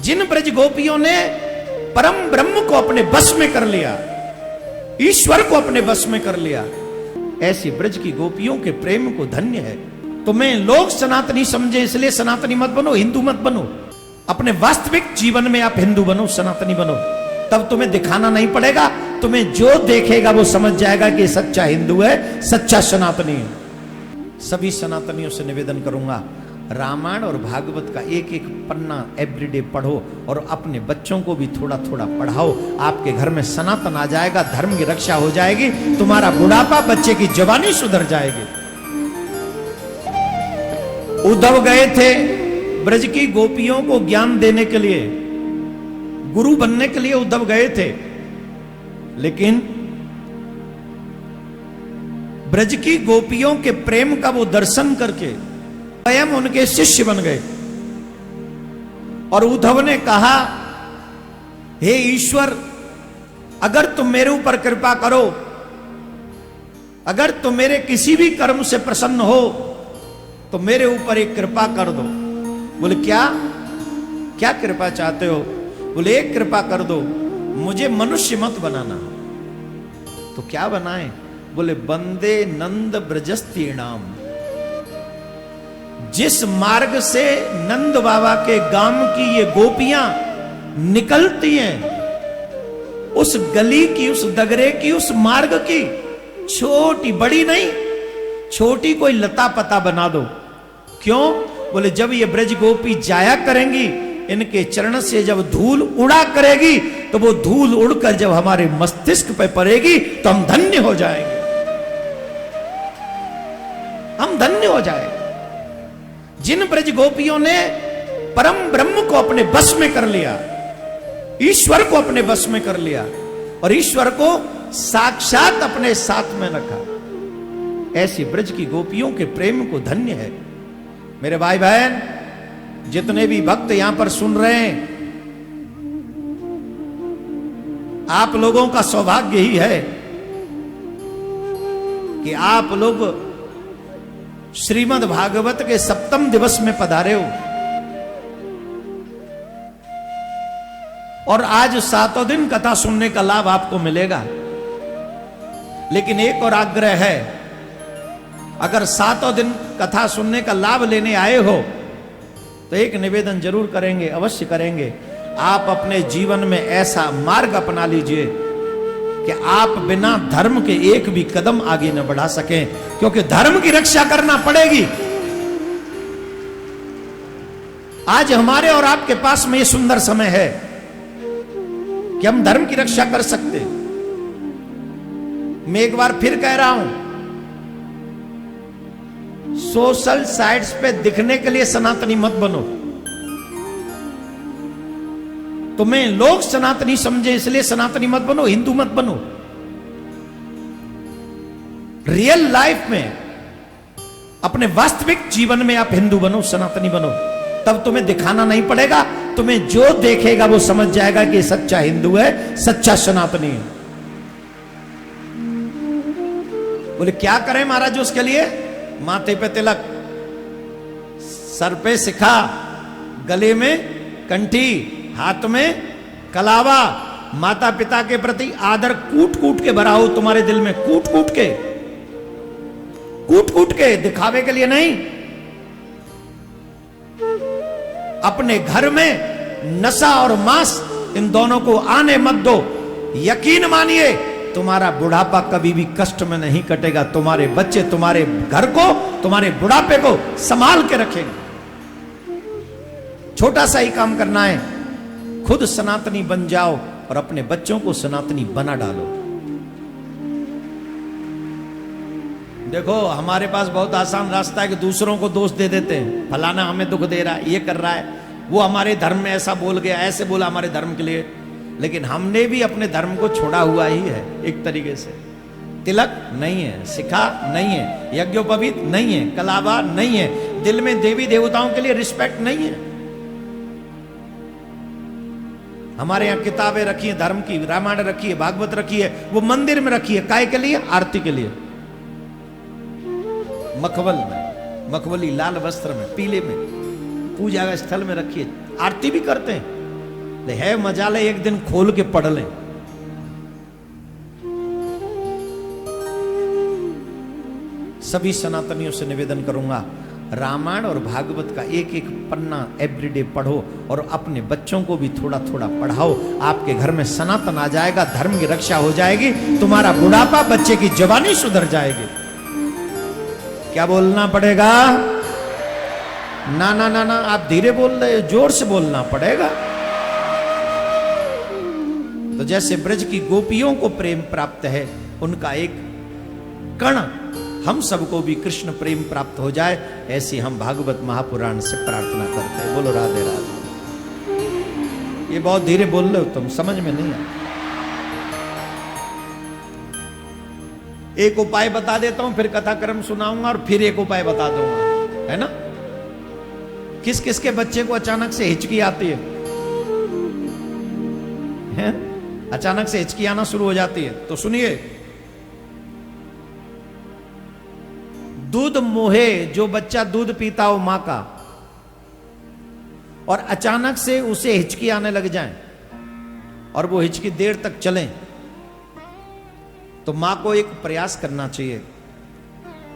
जिन ब्रज गोपियों ने परम ब्रह्म को अपने बस में कर लिया, ईश्वर को अपने बस में कर लिया, ऐसी ब्रज की गोपियों के प्रेम को धन्य है। तुम्हें लोग सनातनी समझे इसलिए सनातनी मत बनो, हिंदू मत बनो। अपने वास्तविक जीवन में आप हिंदू बनो, सनातनी बनो, तब तुम्हें दिखाना नहीं पड़ेगा। तुम्हें जो देखेगा वो समझ जाएगा कि सच्चा हिंदू है, सच्चा सनातनी है। सभी सनातनियों से निवेदन करूंगा, रामायण और भागवत का एक एक पन्ना एवरीडे पढ़ो और अपने बच्चों को भी थोड़ा थोड़ा पढ़ाओ। आपके घर में सनातन आ जाएगा, धर्म की रक्षा हो जाएगी, तुम्हारा बुढ़ापा, बच्चे की जवानी सुधर जाएगी। उद्धव गए थे ब्रज की गोपियों को ज्ञान देने के लिए, गुरु बनने के लिए उद्धव गए थे, लेकिन ब्रज की गोपियों के प्रेम का वो दर्शन करके स्वयं उनके शिष्य बन गए। और उद्धव ने कहा, हे ईश्वर, अगर तुम मेरे ऊपर कृपा करो, अगर तुम मेरे किसी भी कर्म से प्रसन्न हो तो मेरे ऊपर एक कृपा कर दो। बोले क्या क्या कृपा चाहते हो? बोले एक कृपा कर दो, मुझे मनुष्य मत बनाना। तो क्या बनाए? बोले बंदे नंद ब्रजस्तीर्णाम। जिस मार्ग से नंद बाबा के गांव की ये गोपियां निकलती हैं, उस गली की, उस दगरे की, उस मार्ग की छोटी, बड़ी नहीं, छोटी कोई लता पता बना दो। क्यों? बोले जब ये ब्रज गोपी जाया करेंगी, इनके चरण से जब धूल उड़ा करेगी, तो वो धूल उड़कर जब हमारे मस्तिष्क पे पड़ेगी तो हम धन्य हो जाएंगे, हम धन्य हो जाएंगे। जिन ब्रज गोपियों ने परम ब्रह्म को अपने बस में कर लिया, ईश्वर को अपने बस में कर लिया और ईश्वर को साक्षात अपने साथ में रखा, ऐसी ब्रज की गोपियों के प्रेम को धन्य है। मेरे भाई बहन, जितने भी भक्त यहां पर सुन रहे हैं, आप लोगों का सौभाग्य ही है कि आप लोग श्रीमद् भागवत के सप्तम दिवस में पधारे हो और आज 7 दिन कथा सुनने का लाभ आपको मिलेगा। लेकिन एक और आग्रह है, अगर 7 दिन कथा सुनने का लाभ लेने आए हो तो एक निवेदन जरूर करेंगे, अवश्य करेंगे। आप अपने जीवन में ऐसा मार्ग अपना लीजिए कि आप बिना धर्म के एक भी कदम आगे न बढ़ा सकें, क्योंकि धर्म की रक्षा करना पड़ेगी। आज हमारे और आपके पास में ये सुंदर समय है कि हम धर्म की रक्षा कर सकते। मैं एक बार फिर कह रहा हूं, सोशल साइट्स पे दिखने के लिए सनातनी मत बनो। तुम्हें लोग सनातनी समझे इसलिए सनातनी मत बनो, हिंदू मत बनो। रियल लाइफ में, अपने वास्तविक जीवन में आप हिंदू बनो, सनातनी बनो, तब तुम्हें दिखाना नहीं पड़ेगा। तुम्हें जो देखेगा वो समझ जाएगा कि सच्चा हिंदू है, सच्चा सनातनी है। बोले क्या करें महाराज उसके लिए? माथे पे तिलक, सर पे सिखा, गले में कंठी, हाथ में कलावा, माता पिता के प्रति आदर कूट कूट के भरा हो तुम्हारे दिल में, कूट कूट के, दिखावे के लिए नहीं। अपने घर में नशा और मांस, इन दोनों को आने मत दो। यकीन मानिए, तुम्हारा बुढ़ापा कभी भी कष्ट में नहीं कटेगा। तुम्हारे बच्चे तुम्हारे घर को, तुम्हारे बुढ़ापे को संभाल के रखेंगे। छोटा सा ही काम करना है, खुद सनातनी बन जाओ और अपने बच्चों को सनातनी बना डालो। देखो, हमारे पास बहुत आसान रास्ता है कि दूसरों को दोष दे देते हैं, फलाना हमें दुख दे रहा है, ये कर रहा है, वो हमारे धर्म में ऐसा बोल गया, ऐसे बोला हमारे धर्म के लिए। लेकिन हमने भी अपने धर्म को छोड़ा हुआ ही है एक तरीके से। तिलक नहीं है, शिखा नहीं है, यज्ञोपवीत नहीं है, कलावा नहीं है, दिल में देवी देवताओं के लिए रिस्पेक्ट नहीं है। हमारे यहाँ किताबें रखी है धर्म की, रामायण रखी है, भागवत रखी है, वो मंदिर में रखी है। काय के लिए? आरती के लिए। मखमल में, मखमली लाल वस्त्र में, पीले में, पूजा स्थल में रखी है, आरती भी करते हैं। है मजा ले, एक दिन खोल के पढ़ लें। सभी सनातनियों से निवेदन करूंगा, रामायण और भागवत का एक एक पन्ना एवरीडे पढ़ो और अपने बच्चों को भी थोड़ा थोड़ा पढ़ाओ। आपके घर में सनातन आ जाएगा, धर्म की रक्षा हो जाएगी, तुम्हारा बुढ़ापा, बच्चे की जवानी सुधर जाएगी। क्या बोलना पड़ेगा? ना ना ना ना, आप धीरे बोल रहे हो, जोर से बोलना पड़ेगा। तो जैसे ब्रज की गोपियों को प्रेम प्राप्त है, उनका एक कण हम सबको भी कृष्ण प्रेम प्राप्त हो जाए, ऐसी हम भागवत महापुराण से प्रार्थना करते हैं। बोलो राधे राधे। ये बहुत धीरे बोल रहे हो तुम, समझ में नहीं आया। एक उपाय बता देता हूं, फिर कथा क्रम सुनाऊंगा और फिर एक उपाय बता दूंगा, है ना। किस किस के बच्चे को अचानक से हिचकी आती है? अचानक से हिचकी आना शुरू हो जाती है, तो सुनिए। दूध मोहे, जो बच्चा दूध पीता हो मां का, और अचानक से उसे हिचकी आने लग जाए और वो हिचकी देर तक चले, तो मां को एक प्रयास करना चाहिए।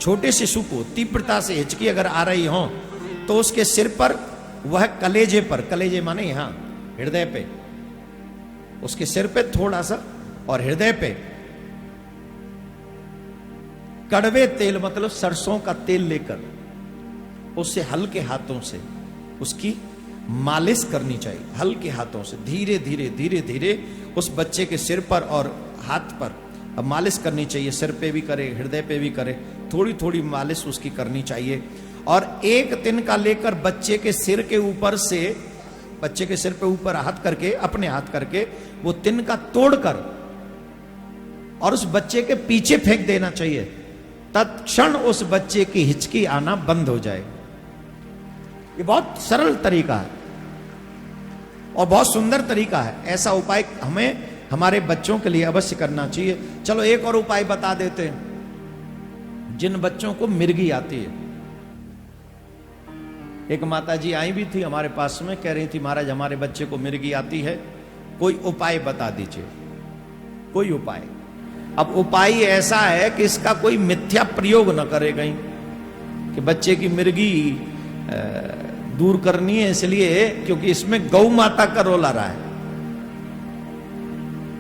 छोटे शिशु को तीव्रता से हिचकी अगर आ रही हो तो उसके सिर पर, वह कलेजे पर, कलेजे माने यहां हृदय पे, उसके सिर पे थोड़ा सा और हृदय पे कड़वे तेल, मतलब सरसों का तेल लेकर उससे हल्के हाथों से उसकी मालिश करनी चाहिए। हल्के हाथों से धीरे धीरे धीरे धीरे उस बच्चे के सिर पर और हाथ पर मालिश करनी चाहिए। सिर पे भी करे, हृदय पे भी करे, थोड़ी थोड़ी मालिश उसकी करनी चाहिए। और एक तिनका लेकर बच्चे के सिर के ऊपर से, बच्चे के सिर पे ऊपर हाथ करके, अपने हाथ करके वो तिनका तोड़कर और उस बच्चे के पीछे फेंक देना चाहिए। तत्क्षण उस बच्चे की हिचकी आना बंद हो जाए। ये बहुत सरल तरीका है और बहुत सुंदर तरीका है। ऐसा उपाय हमें हमारे बच्चों के लिए अवश्य करना चाहिए। चलो एक और उपाय बता देते हैं। जिन बच्चों को मिर्गी आती है, एक माता जी आई भी थी हमारे पास में, कह रही थी महाराज हमारे बच्चे को मिर्गी आती है, कोई उपाय बता दीजिए, कोई उपाय। अब उपाय ऐसा है कि इसका कोई मिथ्या प्रयोग न करे कहीं कि बच्चे की मिर्गी दूर करनी है इसलिए क्योंकि इसमें गौ माता का रोल आ रहा है।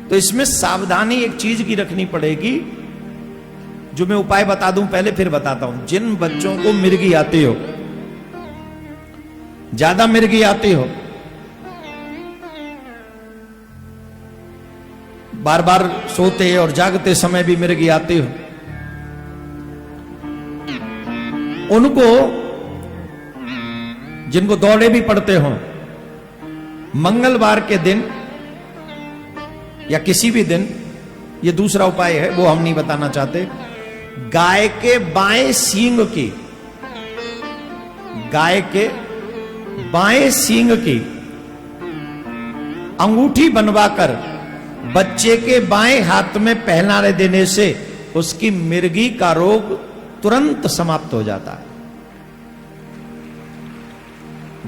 तो इसमें सावधानी एक चीज की रखनी पड़ेगी, जो मैं उपाय बता दूं पहले फिर बताता हूं। जिन बच्चों को मिर्गी आती हो, ज्यादा मिर्गी आती हो, बार बार सोते और जागते समय भी मिर्गी आती हो, उनको, जिनको दौड़े भी पड़ते हो, मंगलवार के दिन या किसी भी दिन, ये दूसरा उपाय है वो हम नहीं बताना चाहते, गाय के बाएं सींग की, गाय के बाएं सींग की अंगूठी बनवाकर बच्चे के बाएं हाथ में पहनाने देने से उसकी मिर्गी का रोग तुरंत समाप्त हो जाता है।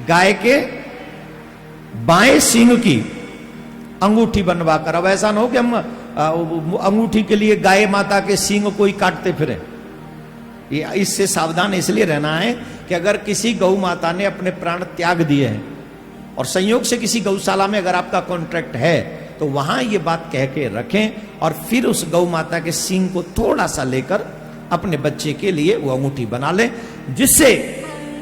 गाय के बाएं सींग की अंगूठी बनवाकर। अब ऐसा ना हो कि हम अंगूठी के लिए गाय माता के सींग कोई काटते फिरे। ये इससे सावधान इसलिए रहना है कि अगर किसी गौ माता ने अपने प्राण त्याग दिए हैं और संयोग से किसी गौशाला में अगर आपका कॉन्ट्रैक्ट है तो वहां ये बात कह के रखें और फिर उस गौ माता के सींग को थोड़ा सा लेकर अपने बच्चे के लिए वो अंगूठी बना लें, जिससे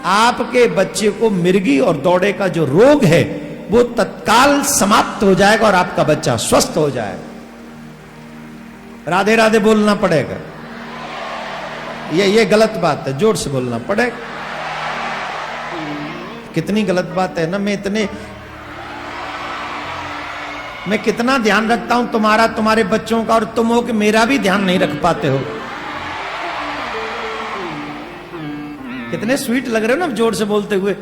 आपके बच्चे को मिर्गी और दौड़े का जो रोग है वो तत्काल समाप्त हो जाएगा और आपका बच्चा स्वस्थ हो जाएगा। राधे राधे बोलना पड़ेगा। ये गलत बात है, जोर से बोलना पड़ेगा। कितनी गलत बात है ना। मैं कितना ध्यान रखता हूं तुम्हारा, तुम्हारे बच्चों का, और तुम हो कि मेरा भी ध्यान नहीं रख पाते हो। कितने स्वीट लग रहे हो ना जोर से बोलते हुए।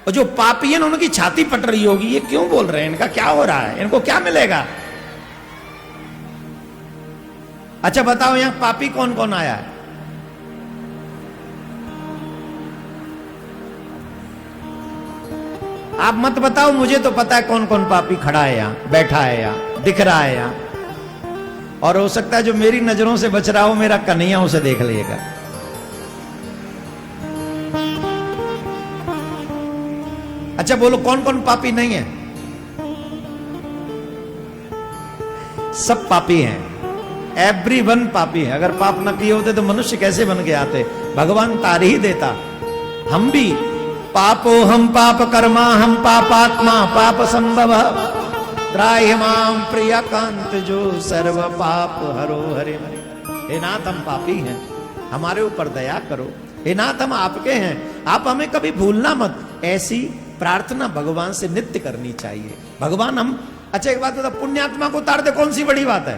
और जो पापी है ना उनकी छाती पट रही होगी, ये क्यों बोल रहे हैं, इनका क्या हो रहा है, इनको क्या मिलेगा। अच्छा बताओ यहां पापी कौन कौन आया है? आप मत बताओ, मुझे तो पता है कौन कौन पापी खड़ा है यहां, बैठा है यहां, दिख रहा है यहां। और हो सकता है जो मेरी नजरों से बच रहा हो, मेरा कन्हैया उसे देख लेगा। अच्छा बोलो, कौन कौन पापी नहीं है? सब पापी हैं, एवरीवन पापी है। अगर पाप न किए होते तो मनुष्य कैसे बन के आते? भगवान तार ही देता। हम भी पापो हम पाप कर्मा हम पापात्मा पाप संभव त्राहि माम प्रिय कांत जो सर्व पाप हरो हरे। हे नाथ, हम पापी हैं, हमारे ऊपर दया करो। हे नाथ, हम आपके हैं, आप हमें कभी भूलना मत। ऐसी प्रार्थना भगवान से नित्य करनी चाहिए। भगवान हम, अच्छा एक बात बता, पुण्यात्मा को तार दे, कौन सी बड़ी बात है?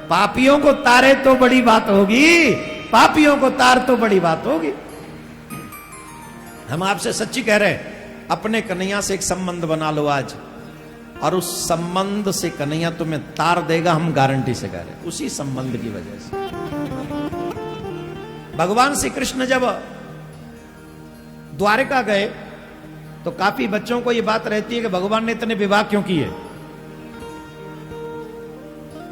पापियों को तारे तो बड़ी बात होगी, पापियों को तार तो बड़ी बात होगी। हम आपसे सच्ची कह रहे हैं, अपने कन्हैया से एक संबंध बना लो आज, और उस संबंध से कन्हैया तुम्हें तार देगा, हम गारंटी से कह रहे हैं, उसी संबंध की वजह से। भगवान श्री कृष्ण जब द्वारिका गए तो काफी बच्चों को यह बात रहती है कि भगवान ने इतने विवाह क्यों किए।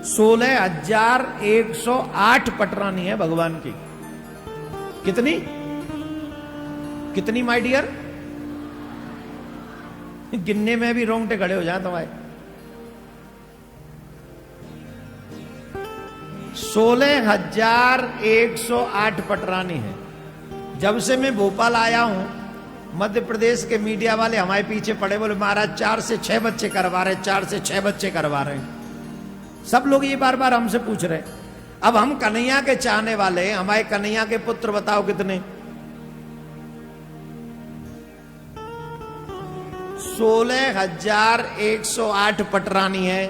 16,108 पटरानी है भगवान की। कितनी कितनी माय डियर? गिनने में भी रोंगटे खड़े हो जाए तुम्हारे। 16,108 पटरानी है। जब से मैं भोपाल आया हूं, मध्य प्रदेश के मीडिया वाले हमारे पीछे पड़े, बोले महाराज 4 से 6 बच्चे करवा रहे, 4 से 6 बच्चे करवा रहे हैं। सब लोग ये बार बार हमसे पूछ रहे। अब हम कन्हैया के चाहने वाले, हमारे कन्हैया के पुत्र बताओ कितने? 16,108 पटरानी है,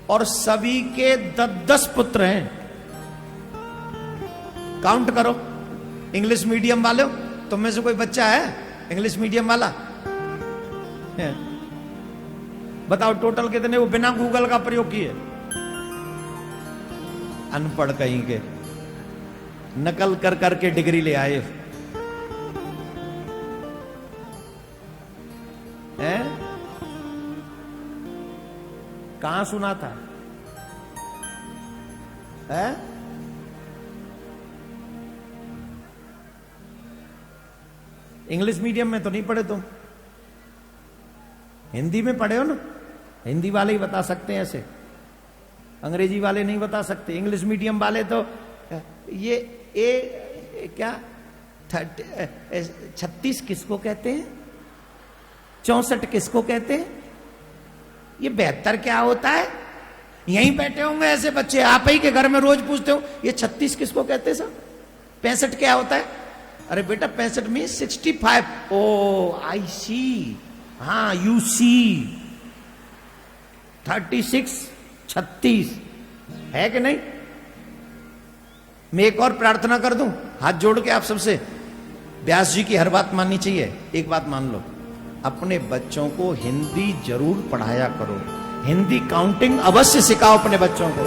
और सभी के 10-10 पुत्र हैं। काउंट करो। इंग्लिश मीडियम वाले हो, तुम में से कोई बच्चा है इंग्लिश मीडियम वाला? बताओ टोटल कितने, वो बिना गूगल का प्रयोग किए। अनपढ़ कहीं के, नकल कर करके डिग्री ले आए हैं। कहां सुना था? है? इंग्लिश मीडियम में तो नहीं पढ़े तुम, हिंदी में पढ़े हो ना। हिंदी वाले ही बता सकते हैं ऐसे, अंग्रेजी वाले नहीं बता सकते। इंग्लिश मीडियम वाले तो ये क्या 36 किसको कहते हैं, 64 किसको कहते हैं, ये 72 क्या होता है? यहीं बैठे होंगे ऐसे बच्चे, आप ही के घर में रोज पूछते हो ये 36 किसको कहते हैं सर? 65 क्या होता है? अरे बेटा 65 मीन 65। ओ आई सी, हाँ यू सी। 36 36 है कि नहीं? मैं एक और प्रार्थना कर दूं हाथ जोड़ के आप सबसे। व्यास जी की हर बात माननी चाहिए। एक बात मान लो, अपने बच्चों को हिंदी जरूर पढ़ाया करो, हिंदी काउंटिंग अवश्य सिखाओ अपने बच्चों को।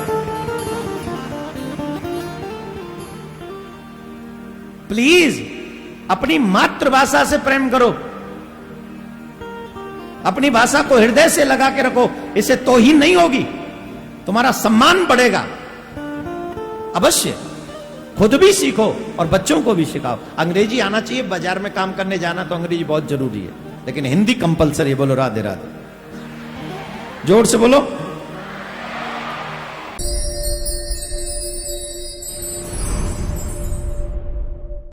प्लीज अपनी मातृभाषा से प्रेम करो, अपनी भाषा को हृदय से लगा के रखो। इससे तौहीन नहीं होगी, तुम्हारा सम्मान बढ़ेगा। अवश्य खुद भी सीखो और बच्चों को भी सिखाओ। अंग्रेजी आना चाहिए, बाजार में काम करने जाना तो अंग्रेजी बहुत जरूरी है, लेकिन हिंदी कंपलसरी है। बोलो राधे राधे, जोर से बोलो।